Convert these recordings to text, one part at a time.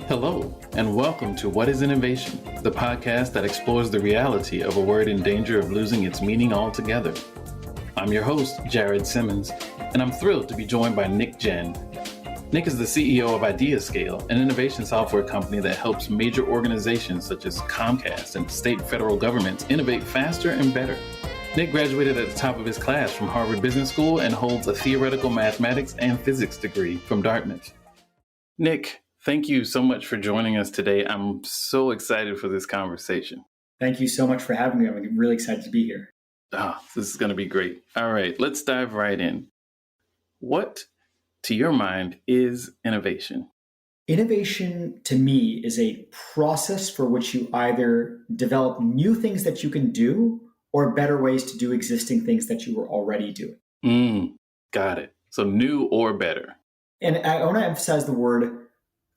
Hello, and welcome to What is Innovation, the podcast that explores the reality of a word in danger of losing its meaning altogether. I'm your host, Jared Simmons, and I'm thrilled to be joined by Nick Jain. Nick is the CEO of IdeaScale, an innovation software company that helps major organizations such as Comcast and state and federal governments innovate faster and better. Nick graduated at the top of his class from Harvard Business School and holds a theoretical mathematics and physics degree from Dartmouth. Nick, thank you so much for joining us today. I'm so excited for this conversation. Thank you so much for having me. I'm really excited to be here. This is going to be great. All right, let's dive right in. What, to your mind, is innovation? Innovation, to me, is a process for which you either develop new things that you can do or better ways to do existing things that you were already doing. Got it. So new or better. And I want to emphasize the word,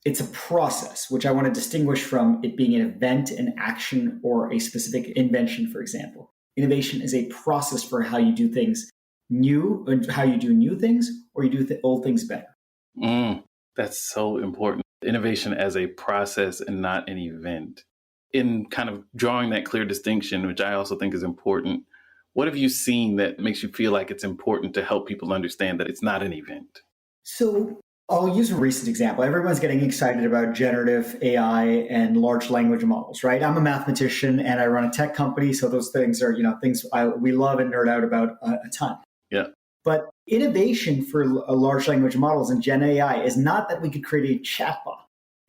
it's a process, which I want to distinguish from it being an event, an action, or a specific invention, for example. Innovation is a process for how you do things new, how you do new things, or you do old things better. That's so important. Innovation as a process and not an event. In kind of drawing that clear distinction, which I also think is important, what have you seen that makes you feel like it's important to help people understand that it's not an event? So I'll use a recent example. Everyone's getting excited about generative AI and large language models, right? I'm a mathematician and I run a tech company. So those things are, things we love and nerd out about a ton. Yeah. But innovation for large language models and Gen AI is not that we could create a chatbot.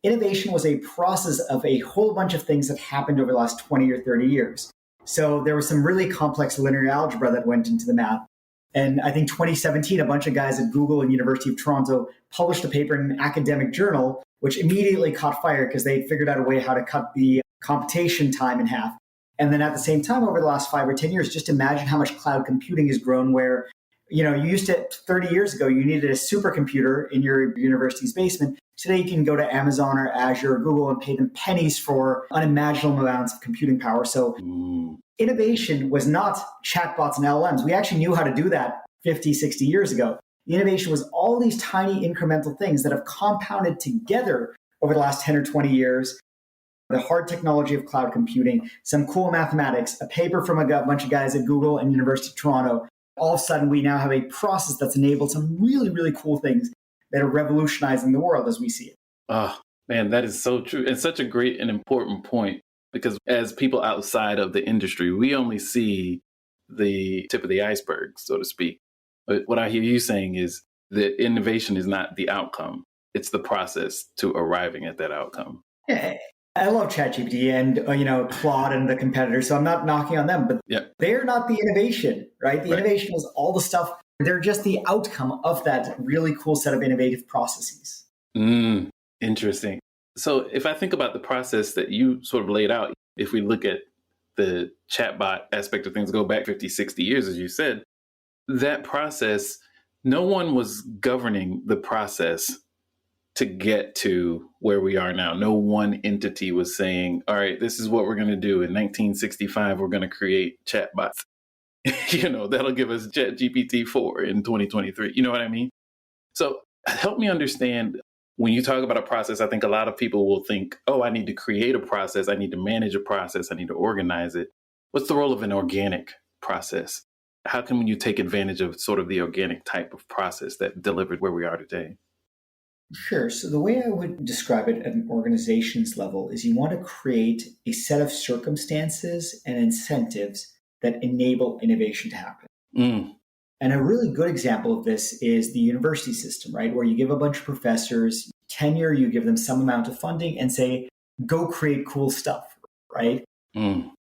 Innovation was a process of a whole bunch of things that happened over the last 20 or 30 years. So there was some really complex linear algebra that went into the math. And I think 2017, a bunch of guys at Google and University of Toronto published a paper in an academic journal, which immediately caught fire because they figured out a way how to cut the computation time in half. And then at the same time, over the last 5 or 10 years, just imagine how much cloud computing has grown where, you used to, 30 years ago, you needed a supercomputer in your university's basement. Today, you can go to Amazon or Azure or Google and pay them pennies for unimaginable amounts of computing power. So innovation was not chatbots and LLMs. We actually knew how to do that 50, 60 years ago. The innovation was all these tiny incremental things that have compounded together over the last 10 or 20 years. The hard technology of cloud computing, some cool mathematics, a paper from a bunch of guys at Google and University of Toronto. All of a sudden, we now have a process that's enabled some really, really cool things that are revolutionizing the world as we see it. Oh, man, that is so true. And such a great and important point, because as people outside of the industry, we only see the tip of the iceberg, so to speak. But what I hear you saying is that innovation is not the outcome. It's the process to arriving at that outcome. Yeah. I love ChatGPT and Claude and the competitors, so I'm not knocking on them, but they're not the innovation, right? The innovation was all the stuff. They're just the outcome of that really cool set of innovative processes. Interesting. So if I think about the process that you sort of laid out, if we look at the chatbot aspect of things, go back 50, 60 years, as you said, that process, no one was governing the process to get to where we are now. No one entity was saying, all right, this is what we're going to do. In 1965, we're going to create chatbots. That'll give us ChatGPT-4 in 2023. You know what I mean? So help me understand, when you talk about a process, I think a lot of people will think, oh, I need to create a process. I need to manage a process. I need to organize it. What's the role of an organic process? How can you take advantage of sort of the organic type of process that delivered where we are today? Sure. So the way I would describe it at an organization's level is you want to create a set of circumstances and incentives that enable innovation to happen. And a really good example of this is the university system, right? Where you give a bunch of professors tenure, you give them some amount of funding and say, go create cool stuff, right?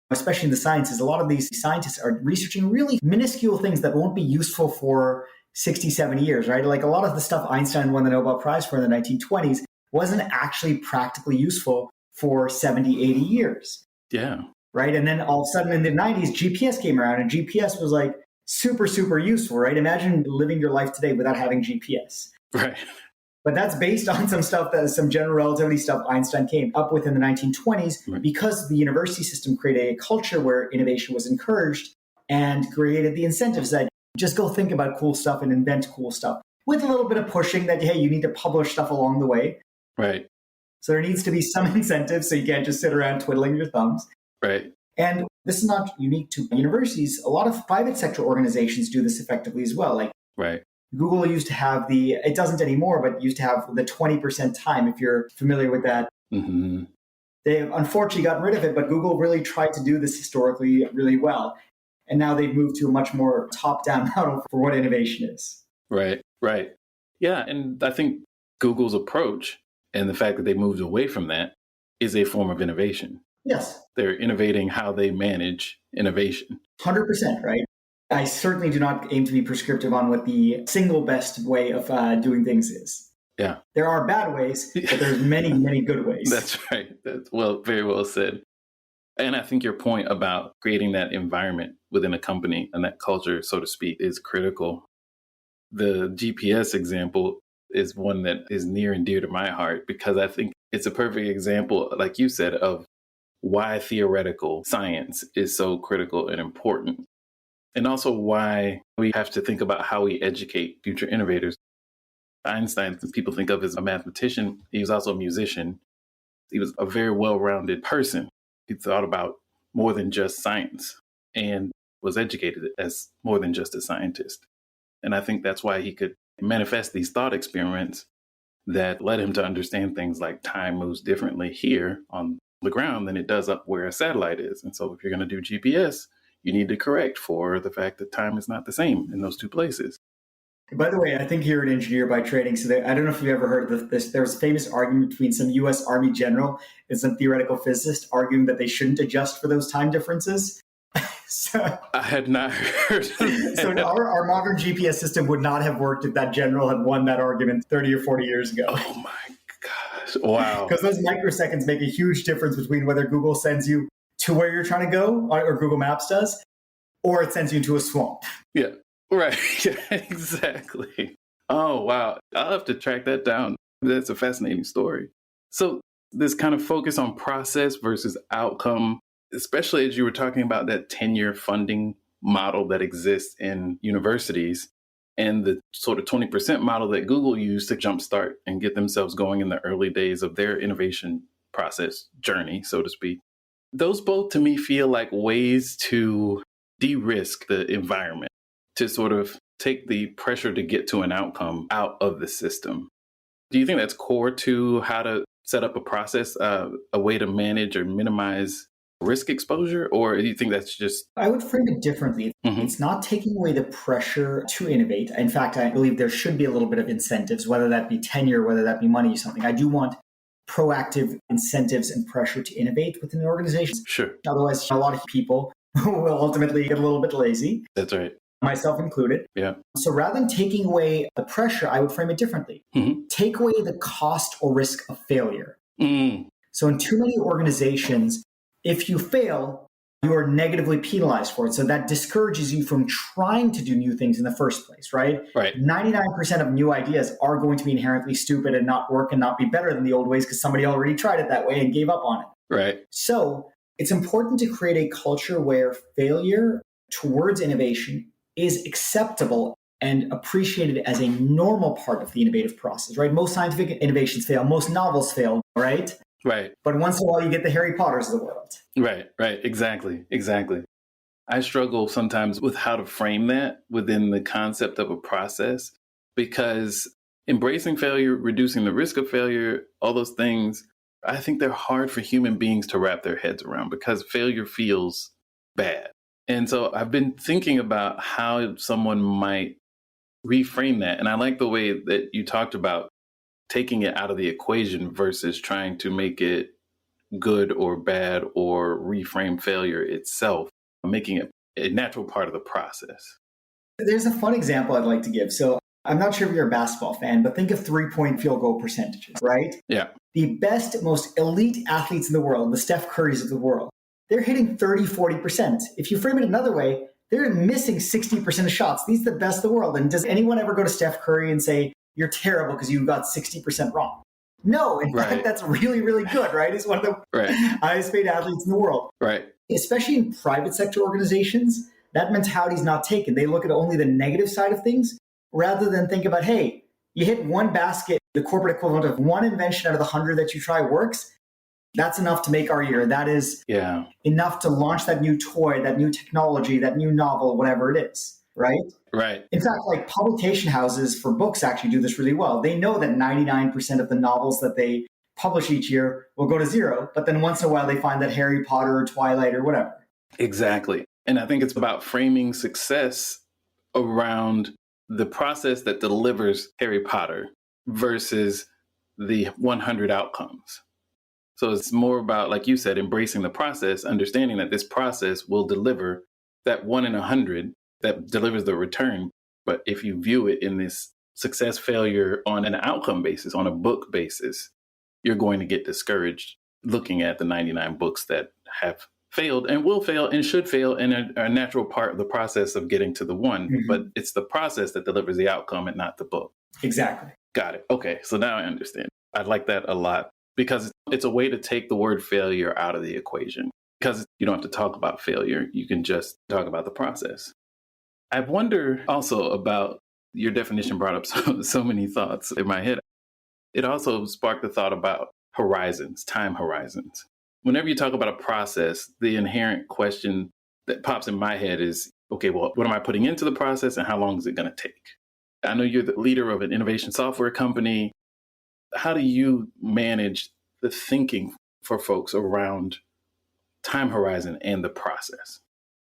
Especially in the sciences, a lot of these scientists are researching really minuscule things that won't be useful for 60, 70 years, right? Like a lot of the stuff Einstein won the Nobel Prize for in the 1920s wasn't actually practically useful for 70, 80 years. Yeah. Right. And then all of a sudden in the 90s, GPS came around and GPS was like super, super useful, right? Imagine living your life today without having GPS. Right. But that's based on some stuff some general relativity stuff Einstein came up with in the 1920s because the university system created a culture where innovation was encouraged and created the incentives that just go think about cool stuff and invent cool stuff with a little bit of pushing that, hey, you need to publish stuff along the way. Right. So there needs to be some incentive, so you can't just sit around twiddling your thumbs. Right. And this is not unique to universities. A lot of private sector organizations do this effectively as well. Like Right. Google used to have it doesn't anymore, but used to have the 20% time, if you're familiar with that. Mm-hmm. They've unfortunately gotten rid of it, but Google really tried to do this historically really well. And now they've moved to a much more top-down model for what innovation is. Right, right. Yeah, and I think Google's approach and the fact that they moved away from that is a form of innovation. Yes. They're innovating how they manage innovation. 100%, right? I certainly do not aim to be prescriptive on what the single best way of doing things is. Yeah. There are bad ways, but there's many, many good ways. That's right. That's very well said. And I think your point about creating that environment within a company and that culture, so to speak, is critical. The GPS example is one that is near and dear to my heart because I think it's a perfect example, like you said, of why theoretical science is so critical and important. And also why we have to think about how we educate future innovators. Einstein, people think of as a mathematician. He was also a musician. He was a very well-rounded person. He thought about more than just science and was educated as more than just a scientist. And I think that's why he could manifest these thought experiments that led him to understand things like time moves differently here on the ground than it does up where a satellite is. And so if you're going to do GPS, you need to correct for the fact that time is not the same in those two places. By the way, I think you're an engineer by training. So I don't know if you've ever heard of this. There was a famous argument between some U.S. Army general and some theoretical physicist arguing that they shouldn't adjust for those time differences. So I had not heard of that. So our modern GPS system would not have worked if that general had won that argument 30 or 40 years ago. Oh my gosh. Wow. Because those microseconds make a huge difference between whether Google sends you to where you're trying to go, or Google Maps does, or it sends you into a swamp. Yeah. Right. Yeah, exactly. Oh, wow. I'll have to track that down. That's a fascinating story. So this kind of focus on process versus outcome, especially as you were talking about that 10-year funding model that exists in universities and the sort of 20% model that Google used to jumpstart and get themselves going in the early days of their innovation process journey, so to speak. Those both to me feel like ways to de-risk the environment, to sort of take the pressure to get to an outcome out of the system. Do you think that's core to how to set up a process, a way to manage or minimize risk exposure? Or do you think that's just... I would frame it differently. Mm-hmm. It's not taking away the pressure to innovate. In fact, I believe there should be a little bit of incentives, whether that be tenure, whether that be money or something. I do want proactive incentives and pressure to innovate within the organization. Sure. Otherwise, a lot of people will ultimately get a little bit lazy. That's right. Myself included. Yeah. So rather than taking away the pressure, I would frame it differently. Mm-hmm. Take away the cost or risk of failure. Mm. So in too many organizations, if you fail, you are negatively penalized for it. So that discourages you from trying to do new things in the first place, right? Right. 99% of new ideas are going to be inherently stupid and not work and not be better than the old ways because somebody already tried it that way and gave up on it. Right. So it's important to create a culture where failure towards innovation is acceptable and appreciated as a normal part of the innovative process, right? Most scientific innovations fail. Most novels fail, right? Right. But once in a while, you get the Harry Potters of the world. Right. Exactly. I struggle sometimes with how to frame that within the concept of a process, because embracing failure, reducing the risk of failure, all those things, I think they're hard for human beings to wrap their heads around because failure feels bad. And so I've been thinking about how someone might reframe that. And I like the way that you talked about taking it out of the equation versus trying to make it good or bad or reframe failure itself, making it a natural part of the process. There's a fun example I'd like to give. So I'm not sure if you're a basketball fan, but think of 3-point field goal percentages, right? Yeah. The best, most elite athletes in the world, the Steph Currys of the world, they're hitting 30, 40%. If you frame it another way, they're missing 60% of shots. These are the best in the world. And does anyone ever go to Steph Curry and say, you're terrible because you got 60% wrong? No, in fact, that's really, really good, right? He's one of the highest paid athletes in the world. Right. Especially in private sector organizations, that mentality is not taken. They look at only the negative side of things rather than think about, hey, you hit one basket the corporate equivalent of one invention out of the 100 that you try works, that's enough to make our year. That is enough to launch that new toy, that new technology, that new novel, whatever it is, right? Right. In fact, like publication houses for books actually do this really well. They know that 99% of the novels that they publish each year will go to zero, but then once in a while they find that Harry Potter or Twilight or whatever. Exactly. And I think it's about framing success around the process that delivers Harry Potter versus the 100 outcomes. So it's more about, like you said, embracing the process, understanding that this process will deliver that 1 in 100 that delivers the return. But if you view it in this success failure on an outcome basis, on a book basis, you're going to get discouraged looking at the 99 books that have failed and will fail and should fail and are a natural part of the process of getting to the one. Mm-hmm. But it's the process that delivers the outcome and not the book. Exactly. Got it. Okay. So now I understand. I like that a lot because it's a way to take the word failure out of the equation because you don't have to talk about failure. You can just talk about the process. I wonder also about your definition brought up so many thoughts in my head. It also sparked the thought about horizons, time horizons. Whenever you talk about a process, the inherent question that pops in my head is, okay, well, what am I putting into the process and how long is it going to take? I know you're the leader of an innovation software company. How do you manage the thinking for folks around time horizon and the process?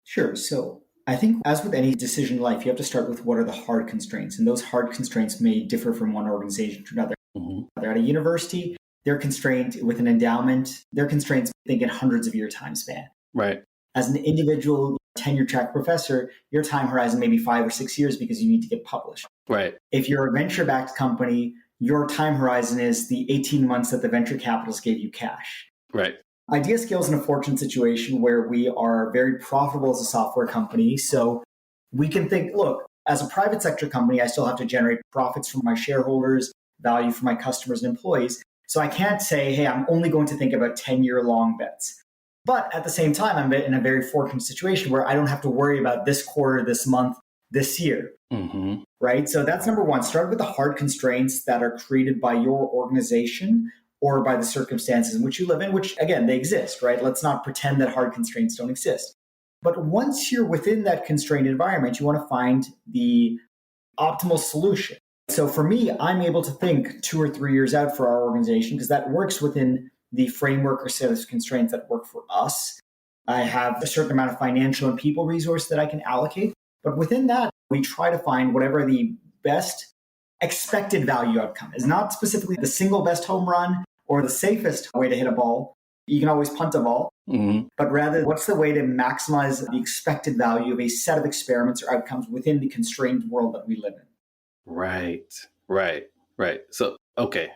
Sure. So I think as with any decision in life, you have to start with what are the hard constraints. And those hard constraints may differ from one organization to another. Mm-hmm. They're at a university, they're constrained with an endowment. They're constrained, think, in hundreds of year time span. Right. As an individual tenure track professor, your time horizon may be 5 or 6 years because you need to get published. Right. If you're a venture-backed company, your time horizon is the 18 months that the venture capitalists gave you cash. Right. IdeaScale is in a fortunate situation where we are very profitable as a software company. So we can think, look, as a private sector company, I still have to generate profits from my shareholders, value for my customers and employees. So I can't say, hey, I'm only going to think about 10-year long bets. But at the same time, I'm in a very fortunate situation where I don't have to worry about this quarter, this month, this year. Mm-hmm. Right? So that's number one. Start with the hard constraints that are created by your organization or by the circumstances in which you live in, which, again, they exist, right? Let's not pretend that hard constraints don't exist. But once you're within that constrained environment, you want to find the optimal solution. So for me, I'm able to think 2 or 3 years out for our organization because that works within the framework or set of constraints that work for us. I have a certain amount of financial and people resource that I can allocate. But within that, we try to find whatever the best expected value outcome is, not specifically the single best home run or the safest way to hit a ball. You can always punt a ball, but rather what's the way to maximize the expected value of a set of experiments or outcomes within the constrained world that we live in. Right. So, okay.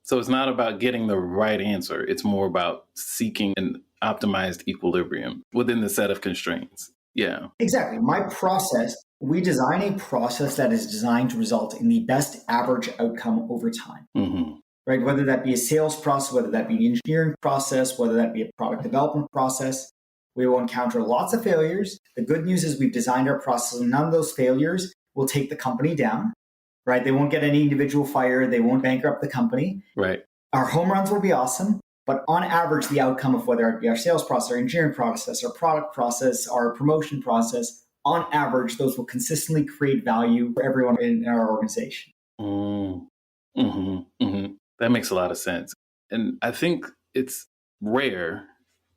So it's not about getting the right answer. It's more about seeking an optimized equilibrium within the set of constraints. Yeah. Exactly. My process, we design a process that is designed to result in the best average outcome over time. Mm-hmm. Right? Whether that be a sales process, whether that be an engineering process, whether that be a product development process, we will encounter lots of failures. The good news is we've designed our process and none of those failures will take the company down. Right? They won't get any individual fired. They won't bankrupt the company. Right. Our home runs will be awesome. But on average, the outcome of whether it be our sales process, our engineering process, our product process, our promotion process, on average, those will consistently create value for everyone in our organization. That makes a lot of sense. And I think it's rare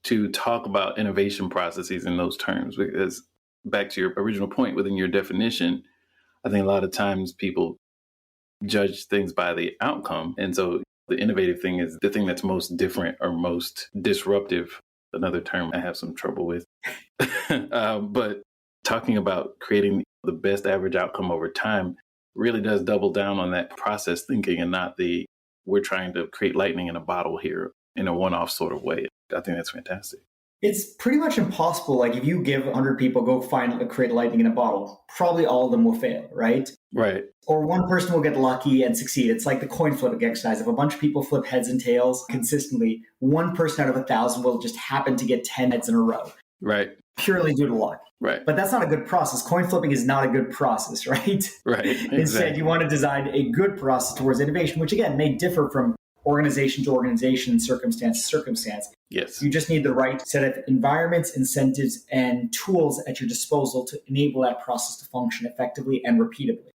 to talk about innovation processes in those terms because back to your original point within your definition, I think a lot of times people judge things by the outcome. And so the innovative thing is the thing that's most different or most disruptive, another term I have some trouble with. But talking about creating the best average outcome over time really does double down on that process thinking and not the we're trying to create lightning in a bottle here in a one-off sort of way. I think that's fantastic. It's pretty much impossible. Like if you give 100 people, go create lightning in a bottle, probably all of them will fail, right? Right. Or one person will get lucky and succeed. It's like the coin flipping exercise. If a bunch of people flip heads and tails consistently, one person out of 1,000 will just happen to get 10 heads in a row. Right. purely due to luck. Right. But that's not a good process. Coin flipping is not a good process, right? Right. Instead, Exactly. you want to design a good process towards innovation, which again may differ from organization to organization, circumstance to circumstance. Yes. You just need the right set of environments, incentives, and tools at your disposal to enable that process to function effectively and repeatably.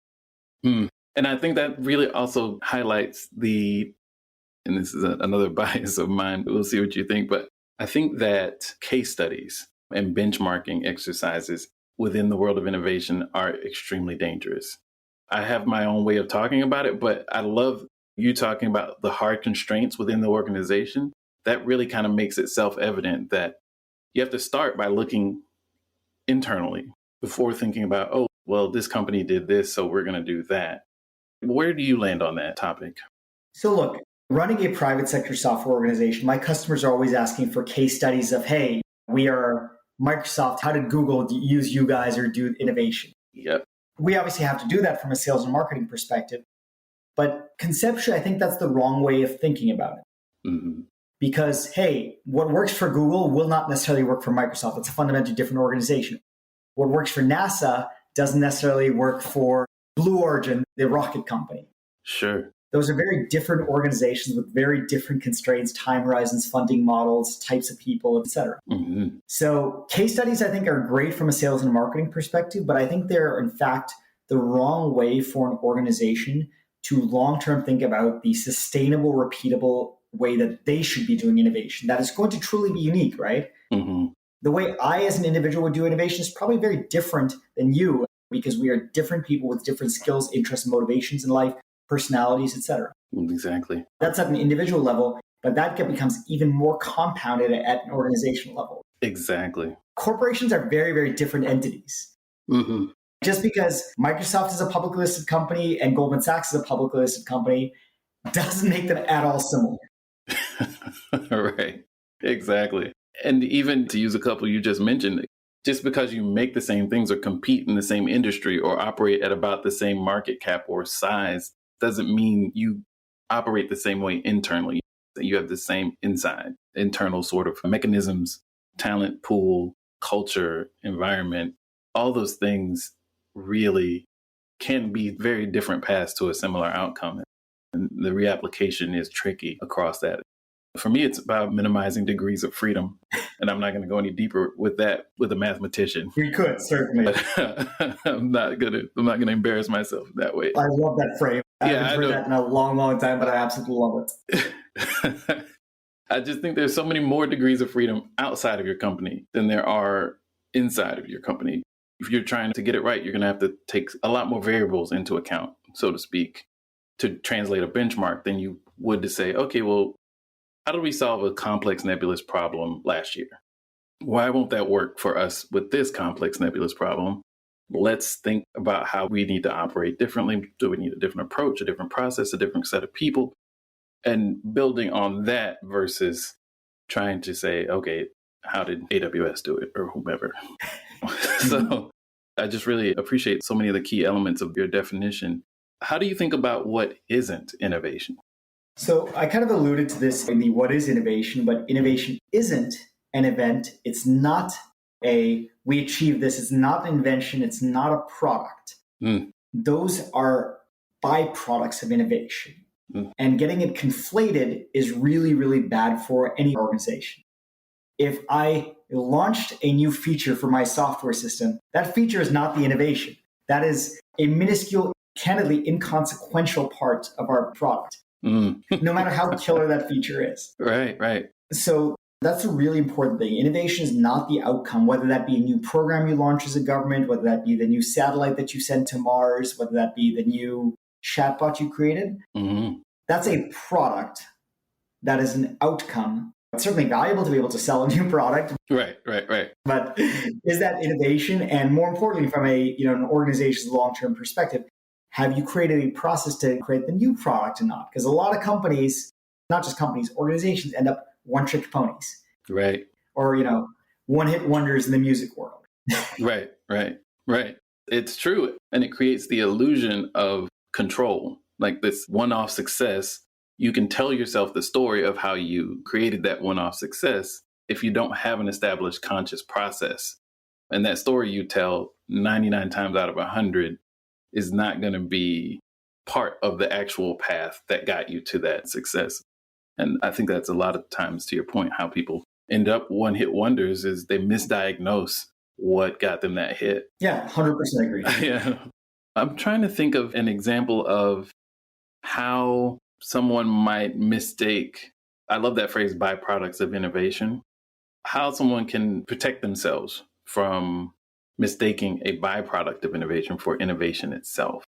And I think that really also highlights and this is another bias of mine, we'll see what you think, but I think that case studies and benchmarking exercises within the world of innovation are extremely dangerous. I have my own way of talking about it, but I love you talking about the hard constraints within the organization. That really kind of makes it self-evident that you have to start by looking internally before thinking about, oh, well, this company did this, so we're going to do that. Where do you land on that topic? So look, running a private sector software organization, my customers are always asking for case studies of, hey, we are Microsoft. How did Google use you guys or do innovation? Yep. We obviously have to do that from a sales and marketing perspective. But conceptually, I think that's the wrong way of thinking about it. Mm-hmm. Because, hey, what works for Google will not necessarily work for Microsoft. It's a fundamentally different organization. What works for NASA doesn't necessarily work for Blue Origin, the rocket company. Sure. Those are very different organizations with very different constraints, time horizons, funding models, types of people, et cetera. Mm-hmm. So case studies, I think, are great from a sales and marketing perspective, but I think they're, in fact, the wrong way for an organization to long-term think about the sustainable, repeatable way that they should be doing innovation. That is going to truly be unique, right? Mm-hmm. The way I, as an individual, would do innovation is probably very different than you, because we are different people with different skills, interests, motivations in life, personalities, etc. Exactly. That's at an individual level, but that becomes even more compounded at an organizational level. Exactly. Corporations are very, very different entities. Mm-hmm. Just because Microsoft is a publicly listed company and Goldman Sachs is a publicly listed company doesn't make them at all similar. Right. Exactly. And even to use a couple you just mentioned, just because you make the same things or compete in the same industry or operate at about the same market cap or size doesn't mean you operate the same way internally. You have the same internal sort of mechanisms, talent pool, culture, environment. All those things really can be very different paths to a similar outcome. And the reapplication is tricky across that. For me, it's about minimizing degrees of freedom. And I'm not going to go any deeper with that with a mathematician. We could, certainly. But I'm not going to embarrass myself that way. I love that frame. I haven't heard that in a long, long time, but I absolutely love it. I just think there's so many more degrees of freedom outside of your company than there are inside of your company. If you're trying to get it right, you're going to have to take a lot more variables into account, so to speak, to translate a benchmark than you would to say, okay, well, how do we solve a complex nebulous problem last year? Why won't that work for us with this complex nebulous problem? Let's think about how we need to operate differently. Do we need a different approach, a different process, a different set of people? And building on that versus trying to say, okay, how did AWS do it or whomever? So I just really appreciate so many of the key elements of your definition. How do you think about what isn't innovation? So I kind of alluded to this in the what is innovation, but innovation isn't an event. It's not we achieve this. It's not an invention. It's not a product. Those are byproducts of innovation. And getting it conflated is really, really bad for any organization. If I launched a new feature for my software system, that feature is not the innovation. That is a minuscule, candidly inconsequential part of our product. No matter how killer that feature is. Right. So that's a really important thing. Innovation is not the outcome, whether that be a new program you launch as a government, whether that be the new satellite that you send to Mars, whether that be the new chatbot you created. Mm-hmm. That's a product. That is an outcome. It's certainly valuable to be able to sell a new product. Right. But is that innovation? And more importantly, from an organization's long-term perspective, have you created a process to create the new product or not? Because a lot of companies, not just companies, organizations end up one-trick ponies. Right. Or, one-hit wonders in the music world. Right. It's true. And it creates the illusion of control. Like this one-off success, you can tell yourself the story of how you created that one-off success, if you don't have an established conscious process. And that story you tell 99 times out of 100 is not going to be part of the actual path that got you to that success. And I think that's a lot of times, to your point, how people end up one-hit wonders is they misdiagnose what got them that hit. Yeah, 100% agree. Yeah. I'm trying to think of an example of how someone might mistake, I love that phrase, byproducts of innovation, how someone can protect themselves from mistaking a byproduct of innovation for innovation itself.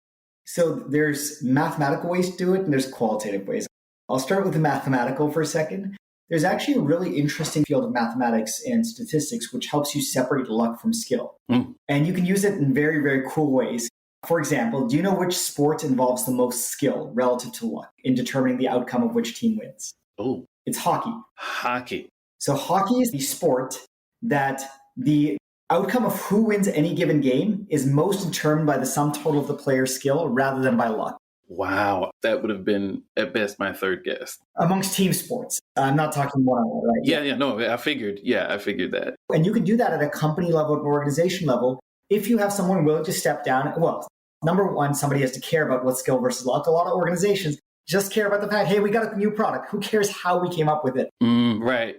So there's mathematical ways to do it and there's qualitative ways. I'll start with the mathematical for a second. There's actually a really interesting field of mathematics and statistics which helps you separate luck from skill. And you can use it in very, very cool ways. For example, do you know which sport involves the most skill relative to luck in determining the outcome of which team wins? Oh, it's hockey. Hockey. So hockey is the sport that the outcome of who wins any given game is most determined by the sum total of the player's skill rather than by luck. Wow. That would have been, at best, my third guess. Amongst team sports. I'm not talking one-on-one, right? Yeah, no, I figured that. And you can do that at a company level, an organization level, if you have someone willing to step down. Well, number one, somebody has to care about what's skill versus luck. A lot of organizations just care about the fact, hey, we got a new product. Who cares how we came up with it? Right.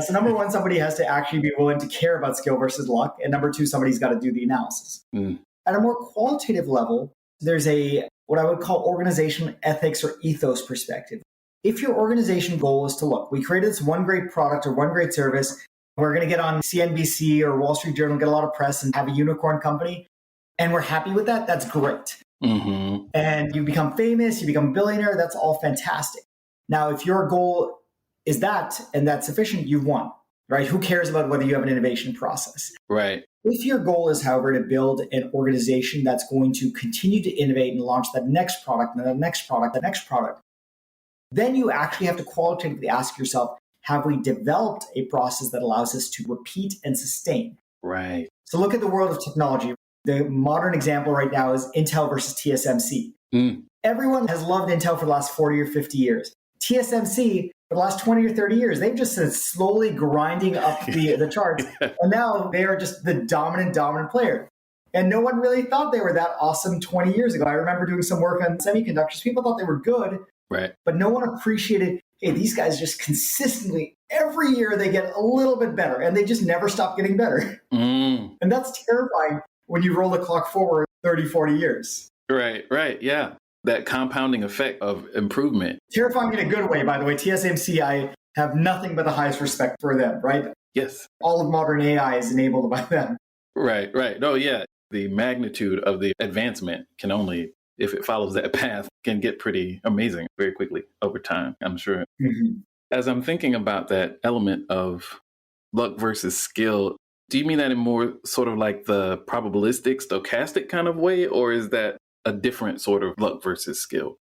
So number one, somebody has to actually be willing to care about skill versus luck. And number two, somebody's got to do the analysis. At a more qualitative level, there's what I would call organizational ethics or ethos perspective. If your organization goal is to look, we created this one great product or one great service, we're going to get on CNBC or Wall Street Journal, get a lot of press and have a unicorn company, and we're happy with that, that's great. And you become famous, you become a billionaire, that's all fantastic. Now, if your goal is that, and that's sufficient, you've won, right? Who cares about whether you have an innovation process? Right. If your goal is, however, to build an organization that's going to continue to innovate and launch that next product, and the next product, the next product, then you actually have to qualitatively ask yourself, have we developed a process that allows us to repeat and sustain? Right. So look at the world of technology. The modern example right now is Intel versus TSMC. Everyone has loved Intel for the last 40 or 50 years. TSMC, for the last 20 or 30 years, they've just been slowly grinding up the charts. And now they are just the dominant player. And no one really thought they were that awesome 20 years ago. I remember doing some work on semiconductors. People thought they were good, right? But no one appreciated, hey, these guys just consistently, every year they get a little bit better and they just never stop getting better. And that's terrifying when you roll the clock forward 30, 40 years. Right. Yeah. That compounding effect of improvement. Terrifying in a good way, by the way. TSMC, I have nothing but the highest respect for them, right? Yes. All of modern AI is enabled by them. Right. No, yeah. The magnitude of the advancement can only, if it follows that path, can get pretty amazing very quickly over time, I'm sure. As I'm thinking about that element of luck versus skill, do you mean that in more sort of like the probabilistic, stochastic kind of way, or is that a different sort of luck versus skill?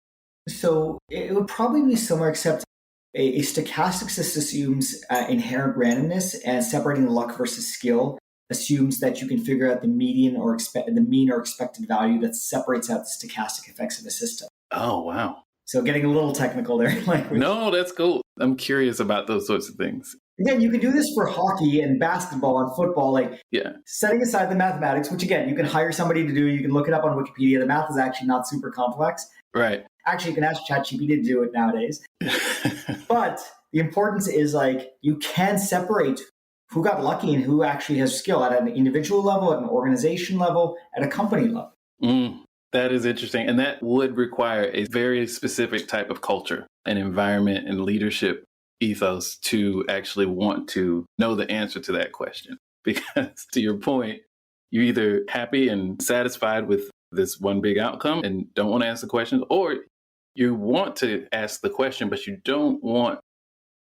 So it would probably be similar, except a stochastic system assumes inherent randomness, and separating luck versus skill assumes that you can figure out the median or the mean or expected value that separates out the stochastic effects of a system. Oh, wow. So getting a little technical there. No, that's cool. I'm curious about those sorts of things. Again, you can do this for hockey and basketball and football, setting aside the mathematics, which again, you can hire somebody to do, you can look it up on Wikipedia. The math is actually not super complex. Right. Actually, you can ask ChatGPT to do it nowadays. But the importance is you can separate who got lucky and who actually has skill at an individual level, at an organization level, at a company level. That is interesting. And that would require a very specific type of culture and environment and leadership ethos to actually want to know the answer to that question. Because to your point, you're either happy and satisfied with this one big outcome and don't want to ask the questions, or you want to ask the question, but you don't want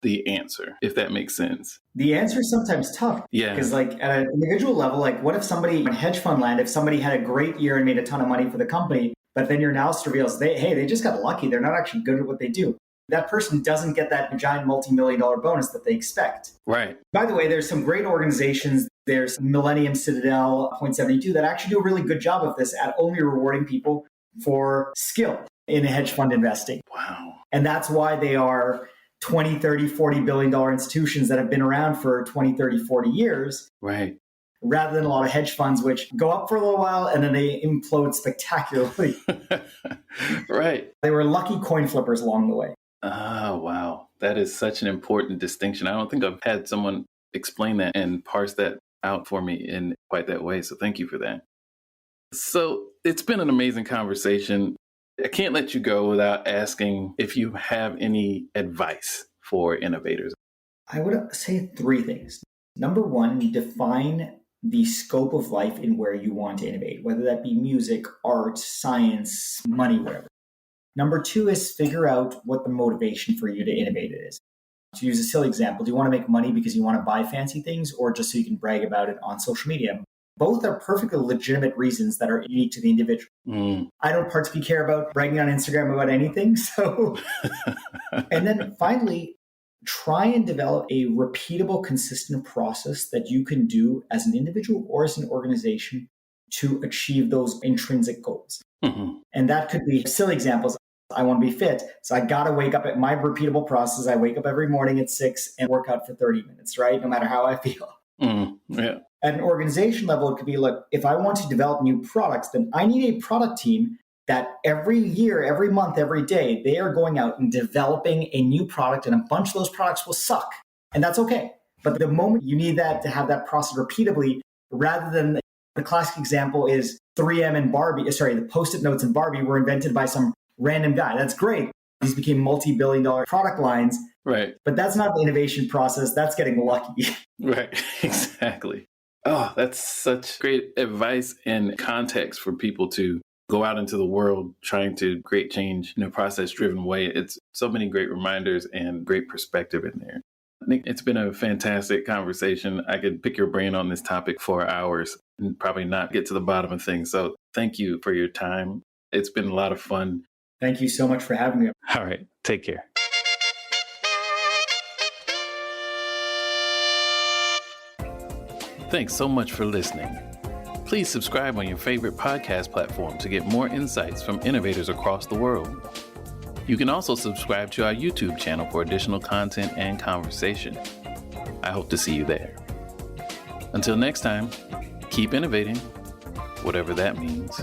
the answer, if that makes sense. The answer is sometimes tough. Yeah. Because at an individual level, what if somebody in hedge fund land, if somebody had a great year and made a ton of money for the company, but then your analysis reveals they just got lucky. They're not actually good at what they do. That person doesn't get that giant multi-million-dollar bonus that they expect. Right. By the way, there's some great organizations. There's Millennium Citadel, Point72, that actually do a really good job of this at only rewarding people for skill in hedge fund investing. Wow. And that's why they are 20, 30, $40 billion institutions that have been around for 20, 30, 40 years. Right. Rather than a lot of hedge funds, which go up for a little while and then they implode spectacularly. Right. They were lucky coin flippers along the way. Oh, wow. That is such an important distinction. I don't think I've had someone explain that and parse that out for me in quite that way. So thank you for that. So it's been an amazing conversation. I can't let you go without asking if you have any advice for innovators. I would say three things. Number one, define the scope of life in where you want to innovate, whether that be music, art, science, money, whatever. Number two is figure out what the motivation for you to innovate is. To use a silly example, do you want to make money because you want to buy fancy things or just so you can brag about it on social media? Both are perfectly legitimate reasons that are unique to the individual. I don't particularly care about bragging on Instagram about anything. So, and then finally, try and develop a repeatable, consistent process that you can do as an individual or as an organization to achieve those intrinsic goals. Mm-hmm. And that could be silly examples. I want to be fit. So I got to wake up at my repeatable process. I wake up every morning at 6 and work out for 30 minutes, right? No matter how I feel. Yeah. At an organization level, it could be like, if I want to develop new products, then I need a product team that every year, every month, every day, they are going out and developing a new product, and a bunch of those products will suck. And that's okay. But the moment you need that to have that process repeatably, rather than the classic example is 3M and Barbie, the Post-it notes and Barbie were invented by some random guy. That's great. These became multi-billion-dollar product lines. Right. But that's not the innovation process. That's getting lucky. Right. Exactly. Oh, that's such great advice and context for people to go out into the world trying to create change in a process-driven way. It's so many great reminders and great perspective in there. Nick, it's been a fantastic conversation. I could pick your brain on this topic for hours and probably not get to the bottom of things. So thank you for your time. It's been a lot of fun. Thank you so much for having me. All right. Take care. Thanks so much for listening. Please subscribe on your favorite podcast platform to get more insights from innovators across the world. You can also subscribe to our YouTube channel for additional content and conversation. I hope to see you there. Until next time, keep innovating, whatever that means.